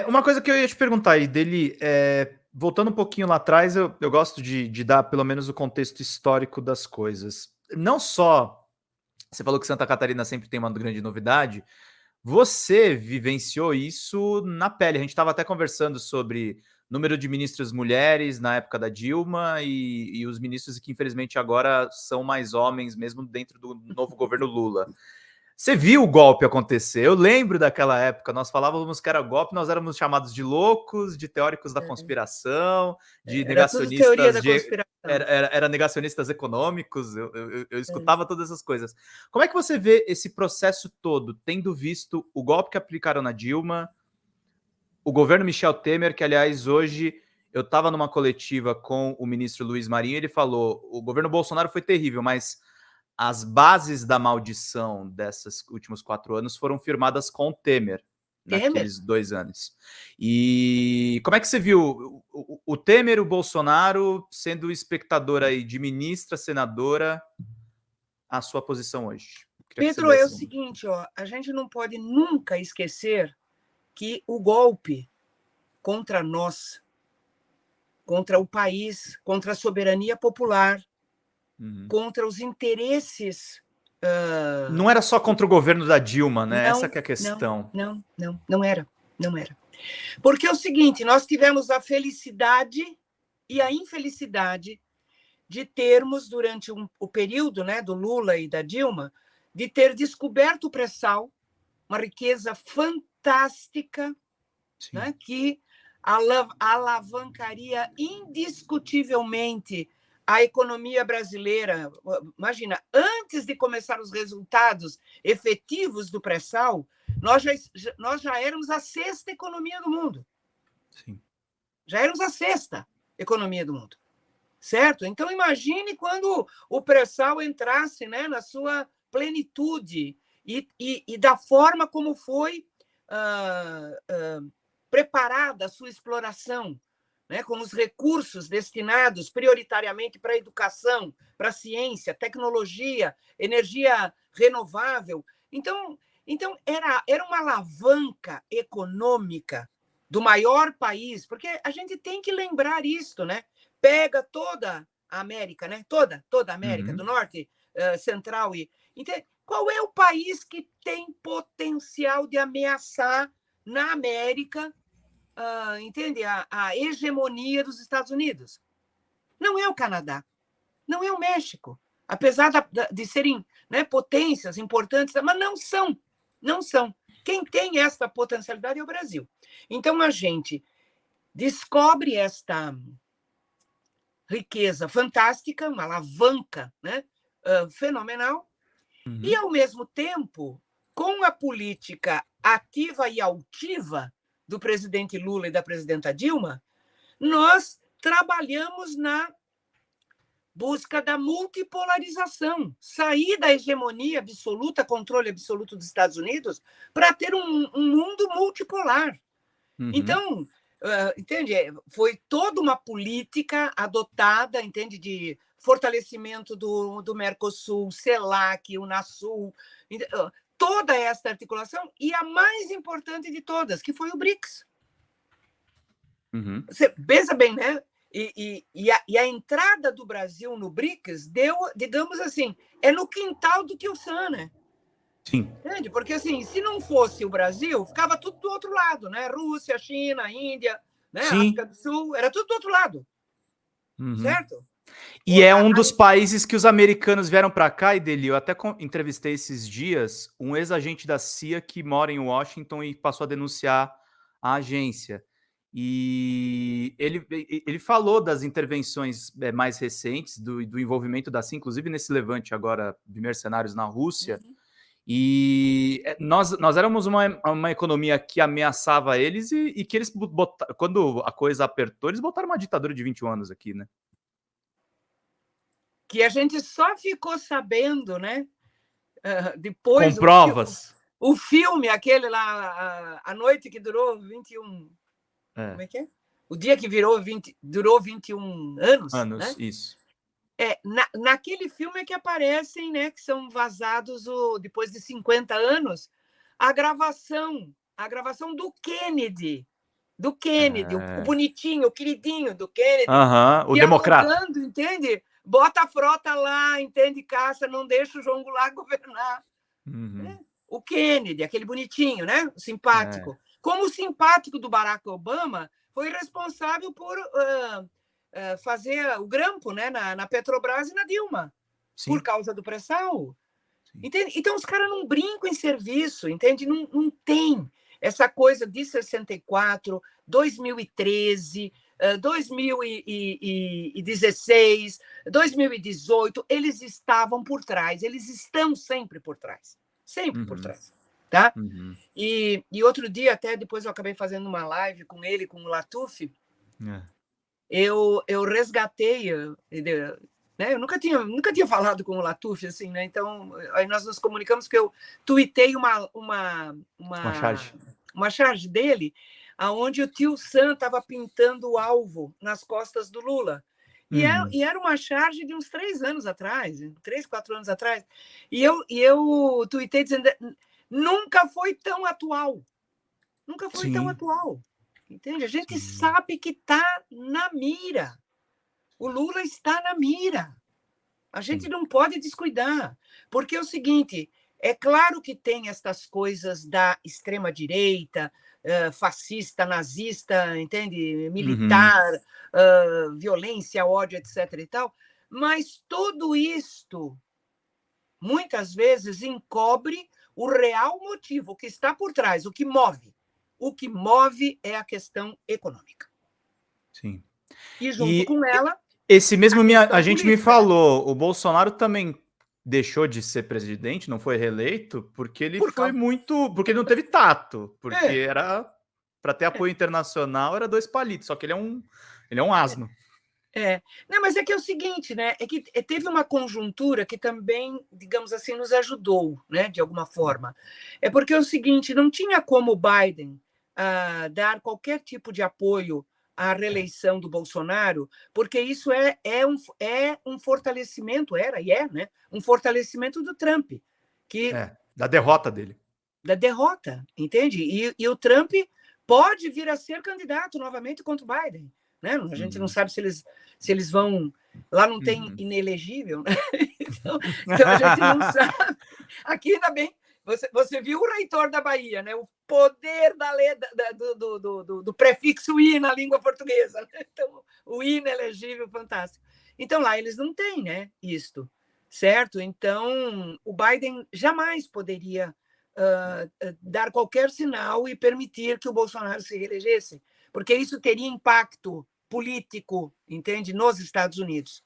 Uma coisa que eu ia te perguntar aí, dele, voltando um pouquinho lá atrás, eu gosto de dar pelo menos o contexto histórico das coisas. Não só você falou que Santa Catarina sempre tem uma grande novidade, você vivenciou isso na pele. A gente estava até conversando sobre número de ministras mulheres na época da Dilma e os ministros que infelizmente agora são mais homens, mesmo dentro do novo governo Lula. Você viu o golpe acontecer? Eu lembro daquela época, nós falávamos que era golpe, nós éramos chamados de loucos, de teóricos da conspiração, de Era tudo teoria negacionistas da conspiração. era negacionistas econômicos, eu escutava todas essas coisas. Como é que você vê esse processo todo, tendo visto o golpe que aplicaram na Dilma, o governo Michel Temer, que aliás hoje eu estava numa coletiva com o ministro Luiz Marinho, ele falou, o governo Bolsonaro foi terrível, mas as bases da maldição desses últimos 4 anos foram firmadas com o Temer, Temer? naqueles 2 anos. E como é que você viu o Temer, o Bolsonaro, sendo espectador aí de ministra, senadora, a sua posição hoje? Queria que você Pedro, é o desse seguinte, ó, a gente não pode nunca esquecer que o golpe contra nós, contra o país, contra a soberania popular, contra os interesses. Não era só contra o governo da Dilma, né? Essa Não, que é a não, questão. não era, não era. Porque é o seguinte, nós tivemos a felicidade e a infelicidade de termos, durante o período, né, do Lula e da Dilma, de ter descoberto o pré-sal, uma riqueza fantástica, né, que alavancaria indiscutivelmente a economia brasileira. Imagina, antes de começar os resultados efetivos do pré-sal, nós já éramos a sexta economia do mundo. Sim. Já éramos a sexta economia do mundo. Certo? Então, imagine quando o pré-sal entrasse, né, na sua plenitude e da forma como foi preparada a sua exploração, né, com os recursos destinados prioritariamente para a educação, para a ciência, tecnologia, energia renovável. Então era uma alavanca econômica do maior país, porque a gente tem que lembrar isso, né? Pega toda a América, né? Toda a América do Norte, Central e qual é o país que tem potencial de ameaçar na América, entende? A hegemonia dos Estados Unidos? Não é o Canadá, não é o México, apesar de serem, né, potências importantes, mas não são. Quem tem essa potencialidade é o Brasil. Então a gente descobre esta riqueza fantástica, uma alavanca, né, fenomenal, e, ao mesmo tempo, com a política ativa e altiva do presidente Lula e da presidenta Dilma, nós trabalhamos na busca da multipolarização, sair da hegemonia absoluta, controle absoluto dos Estados Unidos, para ter um mundo multipolar. Então, entende? Foi toda uma política adotada, entende, de fortalecimento do Mercosul, CELAC, Unasul, toda essa articulação, e a mais importante de todas, que foi o BRICS. Você pensa bem, né? E a entrada do Brasil no BRICS deu, digamos assim, é no quintal do Tio Sam, né? Sim. Entende? Porque, assim, se não fosse o Brasil, ficava tudo do outro lado, né? Rússia, China, Índia, né? África do Sul, era tudo do outro lado. Certo? E é um dos países que os americanos vieram para cá, e dele, eu até entrevistei esses dias um ex-agente da CIA que mora em Washington e passou a denunciar a agência. E ele falou das intervenções mais recentes, do envolvimento da CIA, inclusive nesse levante agora de mercenários na Rússia. E nós éramos uma economia que ameaçava eles e que eles botaram, quando a coisa apertou, eles botaram uma ditadura de 21 anos aqui, né? Que a gente só ficou sabendo, né? Depois com provas. O filme, aquele lá, a noite que durou 21. Como é que é? O dia que durou 21 anos. Né? Isso. Naquele filme é que aparecem, né, que são vazados depois de 50 anos, a gravação a gravação do Kennedy. Do Kennedy, o É. bonitinho, o queridinho do Kennedy, Aham, o democrata. dialogando, entende? Bota a frota lá, entende, caça, não deixa o João Goulart governar. Uhum. Né? O Kennedy, aquele bonitinho, né? O É. simpático. Como o simpático do Barack Obama foi responsável por fazer o grampo, né, na Petrobras e na Dilma, por Sim, causa do pré-sal. sim. Entende? Então, os caras não brincam em serviço, entende? Não tem essa coisa de 64, 2013, 2016, 2018. Eles estavam por trás, eles estão sempre por trás. Sempre por Uhum, trás. Tá? uhum. E outro dia, até depois eu acabei fazendo uma live com ele, com o Latuf, É. eu resgatei, né? Eu nunca tinha falado com o Latuf, assim, né? Então, aí nós nos comunicamos que eu tuitei Uma charge. uma charge dele, aonde o tio Sam estava pintando o alvo nas costas do Lula. Uhum. E era uma charge de uns 3 anos atrás, 3, 4 anos atrás. E eu tuitei dizendo, nunca foi tão atual. Nunca foi tão Sim, atual. Entende? A gente sim. sabe que está na mira. O Lula está na mira. A gente Sim. não pode descuidar. Porque é o seguinte: é claro que tem estas coisas da extrema-direita, fascista, nazista, entende? Uhum. Militar, violência, ódio, etc. e tal, mas tudo isto, muitas vezes, encobre o real motivo, que está por trás, o que move. O que move é a questão econômica. Sim. E, junto E com ela, esse a mesmo a questão gente me política, né? falou, o Bolsonaro também deixou de ser presidente, não foi reeleito, porque ele Por foi causa. muito, porque ele não teve tato, porque É, era para ter é, apoio internacional era 2 palitos, só que ele é um asno. é. Não, mas é que é o seguinte, né? É que teve uma conjuntura que também, digamos assim, nos ajudou, né? De alguma forma. É porque é o seguinte, não tinha como o Biden dar qualquer tipo de apoio à reeleição do Bolsonaro, porque isso é um fortalecimento, era e é, né? Um fortalecimento do Trump, que Da derrota dele. da derrota, entende? E o Trump pode vir a ser candidato novamente contra o Biden. Né? A gente não Uhum. sabe se eles vão. Lá não tem Uhum. inelegível, né? Então a gente não sabe. Aqui ainda bem. Você viu o reitor da Bahia, né? O poder do prefixo I na língua portuguesa. Né? Então, o inelegível, fantástico. Então, lá eles não têm, né? Isto, certo? Então, o Biden jamais poderia dar qualquer sinal e permitir que o Bolsonaro se reelegesse, porque isso teria impacto político, entende, nos Estados Unidos.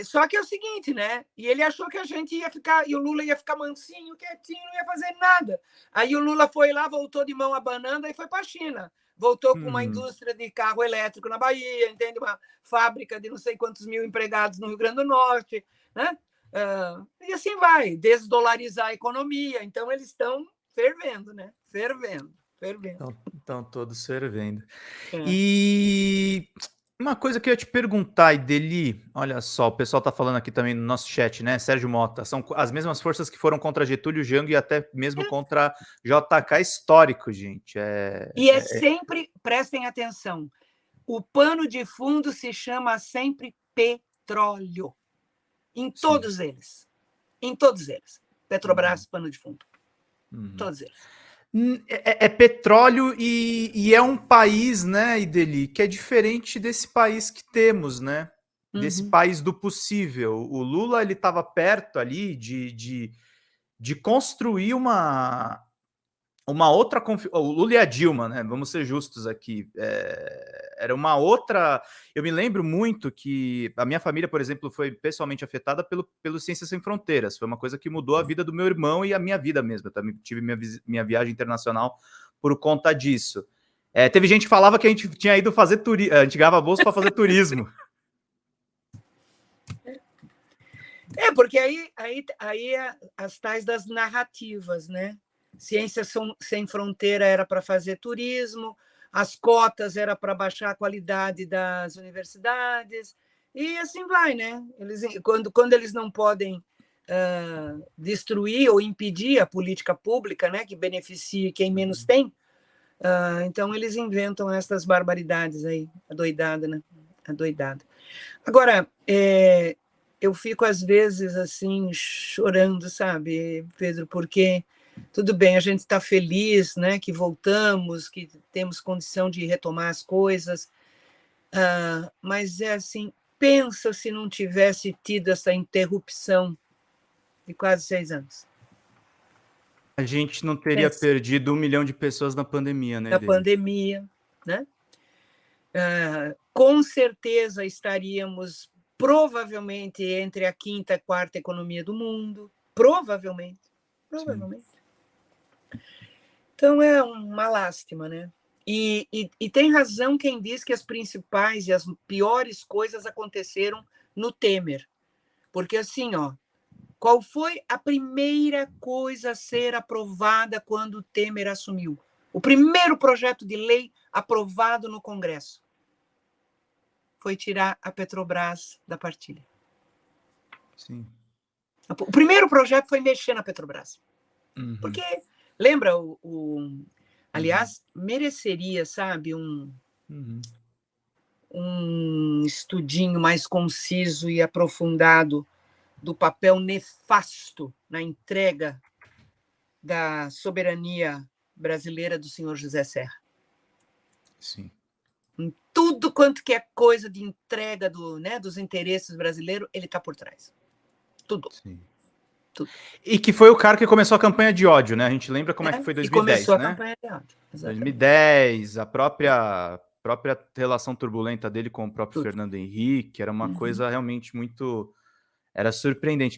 Só que é o seguinte, né? E ele achou que a gente ia ficar, e o Lula ia ficar mansinho, quietinho, não ia fazer nada. Aí o Lula foi lá, voltou de mão abanando e foi para a China. Voltou com uma Uhum. indústria de carro elétrico na Bahia, entende? Uma fábrica de não sei quantos mil empregados no Rio Grande do Norte, né? E assim vai, desdolarizar a economia. Então, eles estão fervendo, né? Fervendo, fervendo. Estão todos fervendo. É. E uma coisa que eu ia te perguntar, Ideli, olha só, o pessoal tá falando aqui também no nosso chat, né? Sérgio Mota, são as mesmas forças que foram contra Getúlio Jango e até mesmo contra JK histórico, gente. E é sempre, prestem atenção, o pano de fundo se chama sempre petróleo. Em Sim. todos eles. Em todos eles. Uhum, Petrobras, pano de fundo. uhum. Todos eles. É petróleo e é um país, né, Ideli, que é diferente desse país que temos, né? Desse Uhum. país do possível. O Lula ele estava perto ali de construir uma outra o Lula e a Dilma, né? Vamos ser justos aqui. Era uma outra. Eu me lembro muito que a minha família, por exemplo, foi pessoalmente afetada pelo Ciências Sem Fronteiras. Foi uma coisa que mudou a vida do meu irmão e a minha vida mesmo. Eu também tive minha viagem internacional por conta disso. Teve gente que falava que a gente tinha ido fazer turismo, a gente ganhava bolsa para fazer turismo. Porque aí as tais das narrativas, né? Ciências Sem Fronteira era para fazer turismo, as cotas era para baixar a qualidade das universidades, e assim vai, né? Quando eles não podem destruir ou impedir a política pública, né, que beneficie quem menos tem. Então, eles inventam essas barbaridades aí, adoidada, né? Adoidada. Agora, eu fico, às vezes, assim, chorando, sabe, Pedro, porque tudo bem, a gente está feliz, né, que voltamos, que temos condição de retomar as coisas, mas é assim, pensa se não tivesse tido essa interrupção de quase 6 anos. A gente não teria perdido 1 milhão de pessoas na pandemia, né, Na Deli? pandemia, né? Com certeza estaríamos provavelmente entre a quinta e quarta economia do mundo, provavelmente. Então é uma lástima, né? E tem razão quem diz que as principais e as piores coisas aconteceram no Temer, porque assim, ó, qual foi a primeira coisa a ser aprovada quando o Temer assumiu? O primeiro projeto de lei aprovado no Congresso foi tirar a Petrobras da partilha. Sim. O primeiro projeto foi mexer na Petrobras. Uhum. Porque, lembra, aliás, mereceria, sabe, um estudinho mais conciso e aprofundado do papel nefasto na entrega da soberania brasileira do senhor José Serra. Sim. Em tudo quanto que é coisa de entrega dos interesses brasileiros, ele está por trás. Tudo. Sim. Tudo. E que foi o cara que começou a campanha de ódio, né? A gente lembra como é que foi 2010, e começou né? a campanha de ódio. Exatamente. 2010, a própria relação turbulenta dele com o próprio Fernando Henrique, era uma coisa realmente muito... Era surpreendente.